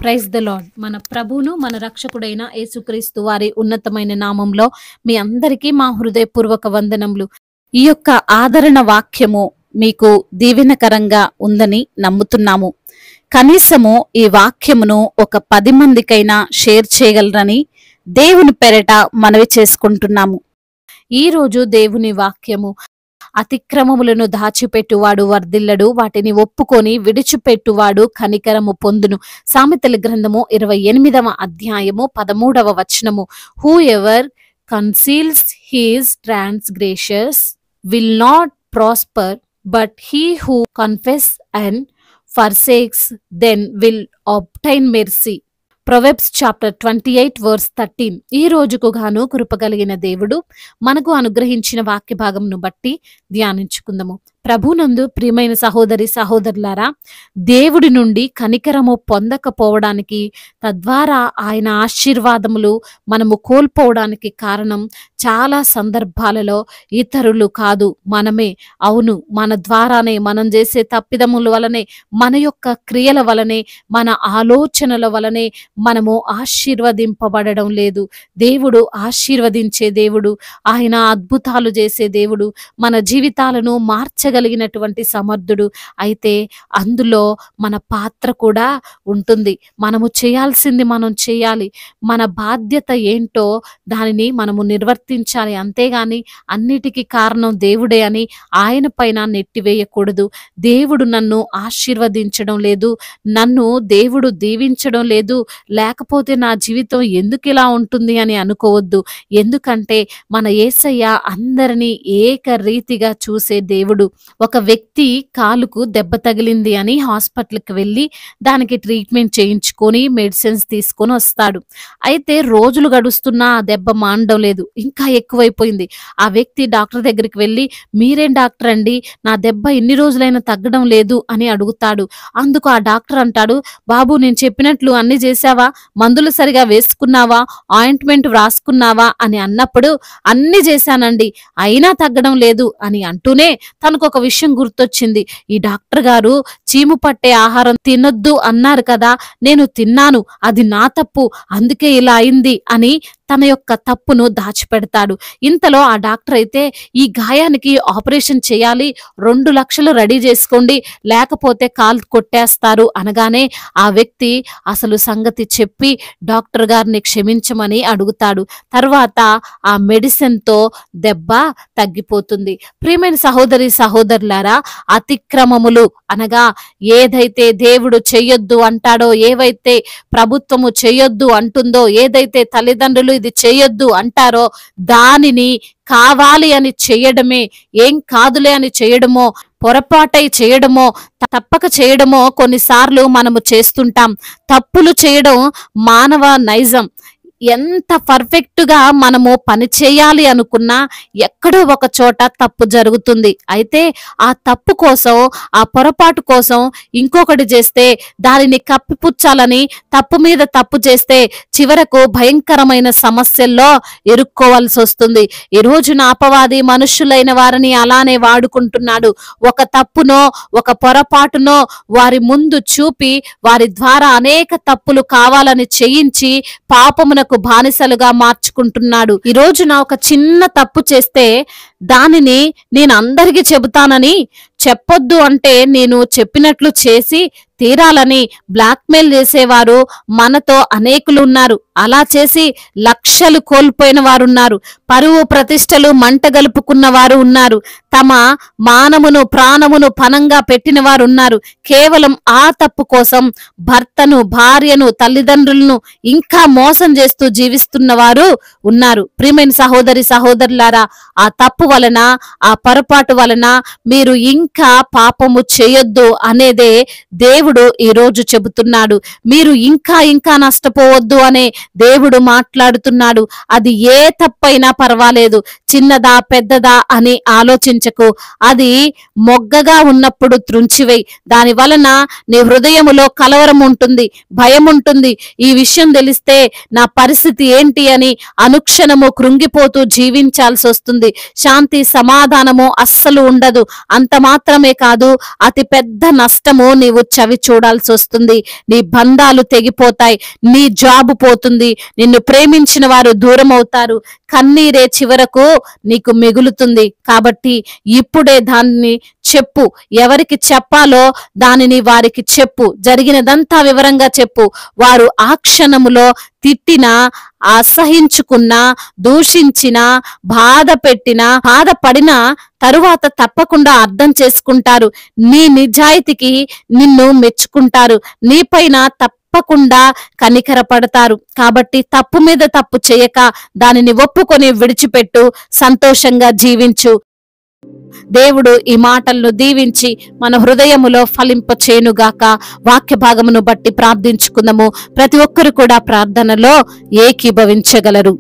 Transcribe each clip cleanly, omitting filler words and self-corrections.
Praise the lord. మన ప్రభువును మన రక్షకుడైన యేసుక్రీస్తు వారి ఉన్నతమైన నామంలో మీ అందరికీ మా హృదయపూర్వక వందనములు. ఈ యొక్క ఆదరణ వాక్యము మీకు దీవెనకరంగా ఉందని నమ్ముతున్నాము. కనీసము ఈ వాక్యమును ఒక 10 మందికైనా షేర్ చేయగలరని దేవుని పెరట మనవి చేసుకుంటున్నాము. ఈ రోజు దేవుని వాక్యము, అతిక్రమములను దాచిపెట్టువాడు వర్ధిల్లడు, వాటిని ఒప్పుకొని విడిచిపెట్టువాడు కనికరము పొందును. సామెతల గ్రంథము 28వ అధ్యాయము 13వ వచనము. Whoever conceals his transgressions will not prosper, but he who confess and forsakes then will obtain mercy. Proverbs chapter 28 verse 13. ఈ రోజుకు గాను కృపగలిగిన దేవుడు మనకు అనుగ్రహించిన వాక్య భాగంను బట్టి ధ్యానించుకుందాము. ప్రభునందు ప్రియమైన సహోదరి సహోదరులారా, దేవుడి నుండి కనికరము పొందకపోవడానికి, తద్వారా ఆయన ఆశీర్వాదములు మనము కోల్పోవడానికి కారణం చాలా సందర్భాలలో ఇతరులు కాదు, మనమే. అవును, మన ద్వారానే, మనం చేసే తప్పిదముల వలనే, మన యొక్క క్రియల వలనే, మన ఆలోచనల వలనే మనము ఆశీర్వదింపబడడం లేదు. దేవుడు ఆశీర్వదించే దేవుడు, ఆయన అద్భుతాలు చేసే దేవుడు, మన జీవితాలను మార్చగలిగినటువంటి సమర్థుడు. అయితే అందులో మన పాత్ర కూడా ఉంటుంది. మనము చేయాల్సింది మనం చేయాలి. మన బాధ్యత ఏంటో దానిని మనము నిర్వర్తించాలి. అంతేగాని అన్నిటికీ కారణం దేవుడే అని ఆయన పైన నెట్టివేయకూడదు. దేవుడు నన్ను ఆశీర్వదించడం లేదు, నన్ను దేవుడు దీవించడం లేదు, లేకపోతే నా జీవితం ఎందుకు ఇలా ఉంటుంది అని అనుకోవద్దు. ఎందుకంటే మన యేసయ్య అందరినీ ఏకరీతిగా చూసే దేవుడు. ఒక వ్యక్తి కాలుకు దెబ్బ తగిలింది అని హాస్పిటల్కి వెళ్ళి దానికి ట్రీట్మెంట్ చేయించుకొని మెడిసిన్స్ తీసుకొని వస్తాడు. అయితే రోజులు గడుస్తున్నా ఆ దెబ్బ మానడం లేదు, ఇంకా ఎక్కువైపోయింది. ఆ వ్యక్తి డాక్టర్ దగ్గరికి వెళ్ళి, మీరేం డాక్టర్ అండి, నా దెబ్బ ఇన్ని రోజులైనా తగ్గడం లేదు అని అడుగుతాడు. అందుకు ఆ డాక్టర్ అంటాడు, బాబు నేను చెప్పినట్లు అన్ని చేశావా, మందులు సరిగా వేసుకున్నావా, ఆయింట్మెంట్ వ్రాసుకున్నావా అని అన్నప్పుడు అన్ని చేశానండి, అయినా తగ్గడం లేదు అని అంటూనే తనకు ఒక విషయం గుర్తొచ్చింది. ఈ డాక్టర్ గారు చీము పట్టే ఆహారం తినొద్దు అన్నారు కదా, నేను తిన్నాను, అది నా తప్పు, అందుకే ఇలా అయింది అని తన యొక్క తప్పును దాచిపెడతాడు. ఇంతలో ఆ డాక్టర్ అయితే, ఈ గాయానికి ఆపరేషన్ చేయాలి, 2 లక్షలు రెడీ చేసుకోండి, లేకపోతే కాలు కొట్టేస్తారు అనగానే ఆ వ్యక్తి అసలు సంగతి చెప్పి డాక్టర్ గారిని క్షమించమని అడుగుతాడు. తర్వాత ఆ మెడిసిన్తో దెబ్బ తగ్గిపోతుంది. ప్రియమైన సహోదరి సహోదరులారా, అతిక్రమములు అనగా ఏదైతే దేవుడు చెయ్యొద్దు అంటాడో, ఏవైతే ప్రభుత్వము చెయ్యొద్దు అంటుందో, ఏదైతే తల్లిదండ్రులు ఇది చెయ్యొద్దు అంటారో దానిని కావాలి అని చేయడమే, ఏం కాదులే అని చేయడమో, పొరపాటై చేయడమో, తప్పక చేయడమో కొన్నిసార్లు మనము చేస్తుంటాం. తప్పులు చేయడం మానవ నైజం. ఎంత పర్ఫెక్ట్గా మనము పని చేయాలి అనుకున్నా ఎక్కడో ఒక చోట తప్పు జరుగుతుంది. అయితే ఆ తప్పు కోసం, ఆ పొరపాటు కోసం ఇంకొకటి చేస్తే, దానిని కప్పిపుచ్చాలని తప్పు మీద తప్పు చేస్తే చివరకు భయంకరమైన సమస్యల్లో ఇరుక్కోవాల్సి వస్తుంది. ఈ రోజున అపవాది మనుషులైన వారిని అలానే వాడుకుంటున్నాడు. ఒక తప్పునో ఒక పొరపాటునో వారి ముందు చూపి వారి ద్వారా అనేక తప్పులు కావాలని చేయించి పాపమున బానిసలుగా మార్చుకుంటున్నాడు. ఈ రోజున ఒక చిన్న తప్పు చేస్తే దానిని నేను అందరికీ చెబుతానని చెప్పొద్దు అంటే నేను చెప్పినట్లు చేసి తీరాలని బ్లాక్మెయిల్ చేసేవారు మనతో అనేకులు ఉన్నారు. అలా చేసి లక్షలు కోల్పోయిన వారు ఉన్నారు. పరువు ప్రతిష్టలు మంట గలుపుకున్న వారు ఉన్నారు. తమ మానమును ప్రాణమును పనంగా పెట్టిన వారు ఉన్నారు. కేవలం ఆ తప్పు కోసం భర్తను, భార్యను, తల్లిదండ్రులను ఇంకా మోసం చేస్తూ జీవిస్తున్న వారు ఉన్నారు. ప్రియమైన సహోదరి సహోదరులారా, ఆ తప్పు వలన, ఆ పొరపాటు వలన మీరు ఇంకా పాపము చేయొద్దు అనేదే దేవుడు ఈ రోజు చెబుతున్నాడు. మీరు ఇంకా ఇంకా నష్టపోవద్దు అనే దేవుడు మాట్లాడుతున్నాడు. అది ఏ తప్పైనా పర్వాలేదు, చిన్నదా పెద్దదా అని ఆలోచించకు. అది మొగ్గగా ఉన్నప్పుడు త్రుంచివేయి. దాని వలన నీ హృదయములో కలవరం ఉంటుంది, భయం ఉంటుంది. ఈ విషయం తెలిస్తే నా పరిస్థితి ఏంటి అని అనుక్షణము కృంగిపోతూ జీవించాల్సి వస్తుంది. శాంతి సమాధానము అస్సలు ఉండదు. అంత మాత్రమే కాదు, అతి పెద్ద నష్టము నీవు చవి చవి చూడాల్సి వస్తుంది. నీ బంధాలు తెగిపోతాయి, నీ జాబు పోతుంది, నిన్ను ప్రేమించిన వారు దూరం అవుతారు, కన్నీరే చివరకు నీకు మిగులుతుంది. కాబట్టి ఇప్పుడే దాన్ని చెప్పు, ఎవరికి చెప్పాలో దానిని వారికి చెప్పు, జరిగినదంతా వివరంగా చెప్పు. వారు ఆ క్షణములో తిట్టినా, అసహించుకున్నా, దూషించినా, బాధపడినా తరువాత తప్పకుండా అర్థం చేసుకుంటారు. నీ నిజాయితీకి నిన్ను మెచ్చుకుంటారు, నీపైన తప్పకుండా కనికరపడతారు. కాబట్టి తప్పు మీద తప్పు చేయక దానిని ఒప్పుకొని విడిచిపెట్టు, సంతోషంగా జీవించు. దేవుడు ఈ మాటలను దీవించి మన హృదయములో ఫలింపచేయునుగాక. వాక్య భాగమును బట్టి ప్రార్థించుకుందాము. ప్రతి ఒక్కరు కూడా ప్రార్థనలో ఏకీభవించగలరు.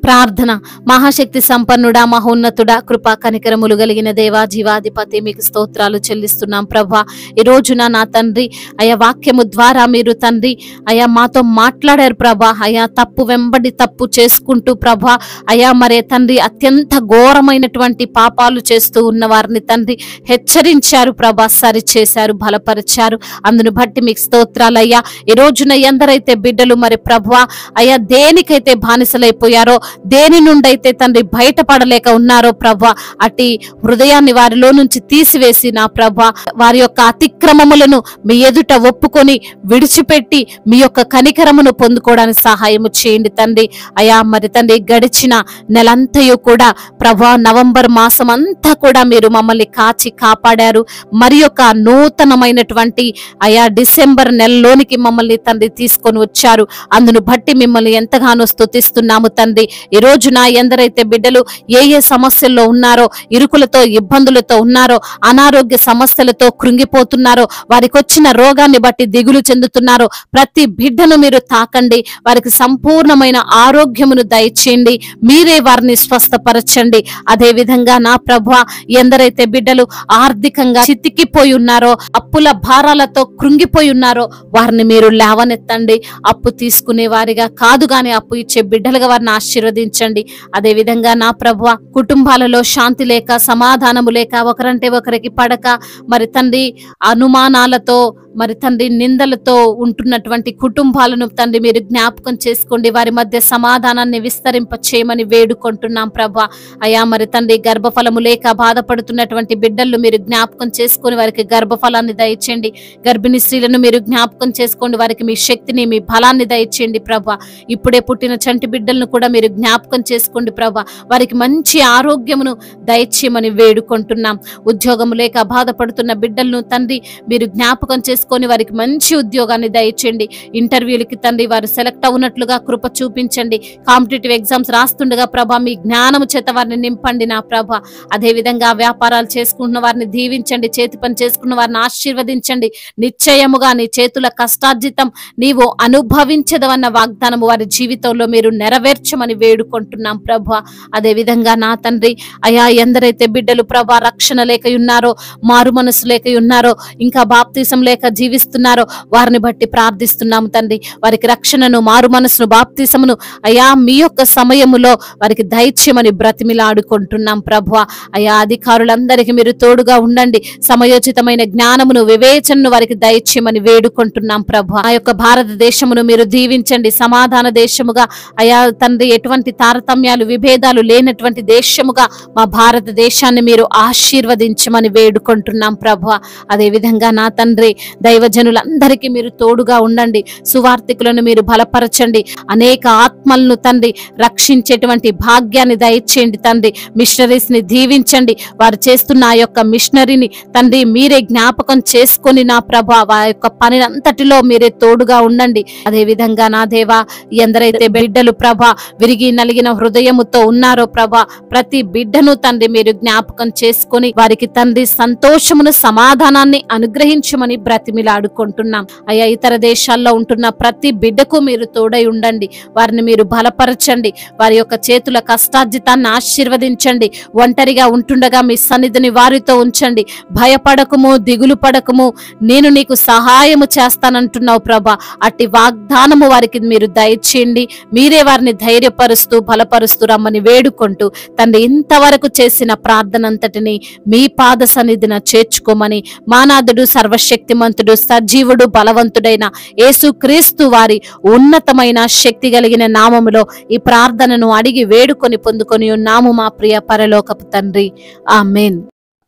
ప్రార్థన. మహాశక్తి సంపన్నుడా, మహోన్నతుడా, కృపా కనికరములు కలిగిన దేవా, జీవాధిపతి, మీకు స్తోత్రాలు చెల్లిస్తున్నాం ప్రభా. ఈ రోజున నా తండ్రి అయా వాక్యము ద్వారా మీరు తండ్రి అయా మాతో మాట్లాడారు ప్రభా. అయా తప్పు వెంబడి తప్పు చేసుకుంటూ ప్రభా అయా మరే తండ్రి అత్యంత ఘోరమైనటువంటి పాపాలు చేస్తూ ఉన్న వారిని తండ్రి హెచ్చరించారు ప్రభా, సరిచేశారు, బలపరిచారు. అందును బట్టి మీకు స్తోత్రాలు అయ్యా. ఈ రోజున ఎందరైతే బిడ్డలు మరి ప్రభా అయా దేనికైతే బానిసలైపోయారో, దేని నుండైతే తండ్రి బయటపడలేక ఉన్నారో ప్రభా, అట్టి హృదయాన్ని వారిలో నుంచి తీసివేసి నా ప్రభా వారి యొక్క అతిక్రమములను మీ ఎదుట ఒప్పుకొని విడిచిపెట్టి మీ యొక్క కనికరమును పొందుకోవడానికి సహాయము చేయండి తండ్రి. అయా మరి తండ్రి గడిచిన నెలంతయు కూడా ప్రభా నవంబర్ మాసం అంతా కూడా మీరు మమ్మల్ని కాచి కాపాడారు. మరి యొక్క నూతనమైనటువంటి అయా డిసెంబర్ నెలలోనికి మమ్మల్ని తండ్రి తీసుకొని వచ్చారు. అందును బట్టి మిమ్మల్ని ఎంతగానో స్తుతిస్తున్నాము తండ్రి. ఈ రోజున ఎందరైతే బిడ్డలు ఏ సమస్యల్లో ఉన్నారో, ఇరుకులతో ఇబ్బందులతో ఉన్నారో, అనారోగ్య సమస్యలతో కృంగిపోతున్నారో, వారికి వచ్చిన రోగాన్ని బట్టి దిగులు చెందుతున్నారో, ప్రతి బిడ్డను మీరు తాకండి, వారికి సంపూర్ణమైన ఆరోగ్యమును దయచేయండి, మీరే వారిని స్వస్థపరచండి. అదే విధంగా నా ప్రభువా ఎందరైతే బిడ్డలు ఆర్థికంగా చితికిపోయి ఉన్నారో, అప్పుల భారాలతో కృంగిపోయి ఉన్నారో వారిని మీరు లేవనెత్తండి. అప్పు తీసుకునే వారిగా కాదు గాని అప్పు ఇచ్చే బిడ్డలుగా వారిని ఆశీర్వదించండి. అదే విధంగా నా ప్రభువా కుటుంబాలలో శాంతి లేక, సమాధానము లేక, ఒకరంటే ఒకరికి పడక, మరి తండ్రి అనుమానాలతో, మరి తండ్రి నిందలతో ఉంటున్నటువంటి కుటుంబాలను తండ్రి మీరు జ్ఞాపకం చేసుకోండి. వారి మధ్య సమాధానాన్ని విస్తరింప చేయమని వేడుకుంటున్నాం ప్రభా. అయా మరి తండ్రి గర్భఫలము లేక బాధపడుతున్నటువంటి బిడ్డలను మీరు జ్ఞాపకం చేసుకొని వారికి గర్భఫలాన్ని దయచేయండి. గర్భిణీ స్త్రీలను మీరు జ్ఞాపకం చేసుకోండి, వారికి మీ శక్తిని, మీ బలాన్ని దయచేయండి ప్రభా. ఇప్పుడే పుట్టిన చంటి బిడ్డలను కూడా మీరు జ్ఞాపకం చేసుకోండి ప్రభా. వారికి మంచి ఆరోగ్యమును దయచేయమని వేడుకుంటున్నాం. ఉద్యోగము లేక బాధపడుతున్న బిడ్డలను తండ్రి మీరు జ్ఞాపకం చేసుకొని వారికి మంచి ఉద్యోగాన్ని దయచేయండి. ఇంటర్వ్యూలకి తండ్రి వారు సెలెక్ట్ అవునట్లుగా కృప చూపించండి. కాంపిటేటివ్ ఎగ్జామ్స్ రాస్తుండగా ప్రభా మీ జ్ఞానము చేత వారిని నింపండి నా ప్రభా. అదే విధంగా వ్యాపారాలు చేసుకుంటున్న వారిని దీవించండి, చేతి పని చేసుకున్న వారిని ఆశీర్వదించండి. నిశ్చయముగా నీ చేతుల కష్టార్జితం నీవు అనుభవించదవన్న వాగ్దానము వారి జీవితంలో మీరు నెరవేర్చమని వేడుకుంటున్నాం ప్రభా. అదే విధంగా నా తండ్రి అయా ఎందరైతే బిడ్డలు ప్రభా రక్షణ లేక ఉన్నారో, మారు మనసు లేక ఉన్నారో, ఇంకా బాప్తిసం లేక జీవిస్తున్నారో వారిని బట్టి ప్రార్థిస్తున్నాము తండ్రి. వారికి రక్షణను, మారు మనసును, బాప్తిసమును అయా మీ యొక్క సమయములో వారికి దయచేయమని బ్రతిమిలాడుకుంటున్నాం ప్రభువా. అయా అధికారులందరికీ మీరు తోడుగా ఉండండి. సమయోచితమైన జ్ఞానమును, వివేచనను వారికి దయచేయమని వేడుకుంటున్నాం ప్రభువా. ఆ యొక్క భారతదేశమును మీరు దీవించండి. సమాధాన దేశముగా అయా తండ్రి ఎటువంటి తారతమ్యాలు, విభేదాలు లేనటువంటి దేశముగా మా భారతదేశాన్ని మీరు ఆశీర్వదించమని వేడుకుంటున్నాం ప్రభువా. అదే విధంగా నా తండ్రి దైవజనులందరికీ మీరు తోడుగా ఉండండి. సువార్థికులను మీరు బలపరచండి. అనేక ఆత్మలను తండ్రి రక్షించేటువంటి భాగ్యాన్ని దయచేయండి తండ్రి. మిషనరీస్ ని దీవించండి. వారు చేస్తున్న ఆ యొక్క మిషనరీని తండ్రి మీరే జ్ఞాపకం చేసుకొని నా ప్రభా ఆ యొక్క పని అంతటిలో మీరే తోడుగా ఉండండి. అదే విధంగా నా దేవా ఎందరైతే బిడ్డలు ప్రభా విరిగి నలిగిన హృదయముతో ఉన్నారో ప్రభా ప్రతి బిడ్డను తండ్రి మీరు జ్ఞాపకం చేసుకొని వారికి తండ్రి సంతోషమును, సమాధానాన్ని అనుగ్రహించమని బ్రతిమిలాడుకుంటున్నాం. అయ్యా ఇతర దేశాల్లో ఉంటున్న ప్రతి బిడ్డకు మీరు తోడై ఉండండి. వారిని మీరు బలపరచండి. వారి యొక్క చేతుల కష్టార్జితాన్ని ఆశీర్వదించండి. ఒంటరిగా ఉంటుండగా మీ సన్నిధిని వారితో ఉంచండి. భయపడకము, దిగులు పడకము, నేను నీకు సహాయము చేస్తానంటున్నావు ప్రభా. అట్టి వాగ్దానము వారికి మీరు దయచేయండి. మీరే వారిని ధైర్యపరుస్తూ బలపరుస్తూ రమ్మని వేడుకుంటూ తండ్రి ఇంతవరకు చేసిన ప్రార్థనంతటిని మీ పాద సన్నిధిన చేర్చుకోమని మానాథుడు సర్వశక్తిమంతుడు శక్తిమంతుడు, సజీవుడు, బలవంతుడైన యేసుక్రీస్తు వారి ఉన్నతమైన శక్తి కలిగిన నామములో ఈ ప్రార్థనను అడిగి వేడుకొని పొందుకొని ఉన్నాము మా ప్రియ పరలోకపు తండ్రి. ఆమేన్.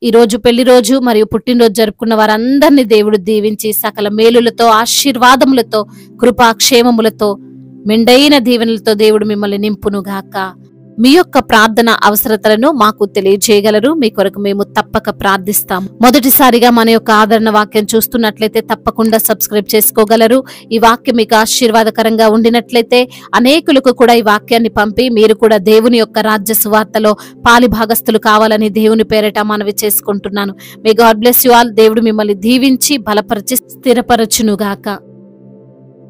ఈ రోజు పెళ్లి రోజు మరియు పుట్టినరోజు జరుపుకున్న వారందరినీ దేవుడు దీవించి సకల మేలులతో, ఆశీర్వాదములతో, కృపాక్షేమములతో, మెండైన దీవెనలతో దేవుడు మిమ్మల్ని నింపునుగాక. మీ యొక్క ప్రార్థన అవసరతలను మాకు తెలియజేయగలరు. మీ కొరకు మేము తప్పక ప్రార్థిస్తాం. మొదటిసారిగా మన యొక్క ఆదరణ వాక్యం చూస్తున్నట్లయితే తప్పకుండా సబ్స్క్రైబ్ చేసుకోగలరు. ఈ వాక్యం మీకు ఆశీర్వాదకరంగా ఉండినట్లయితే అనేకులకు కూడా ఈ వాక్యాన్ని పంపి మీరు కూడా దేవుని యొక్క రాజ్య సువార్తలో పాలిభాగస్తులు కావాలని దేవుని పేరిట మనవి చేసుకుంటున్నాను. May God bless you all. దేవుడు మిమ్మల్ని దీవించి బలపరిచి స్థిరపరచునుగాక.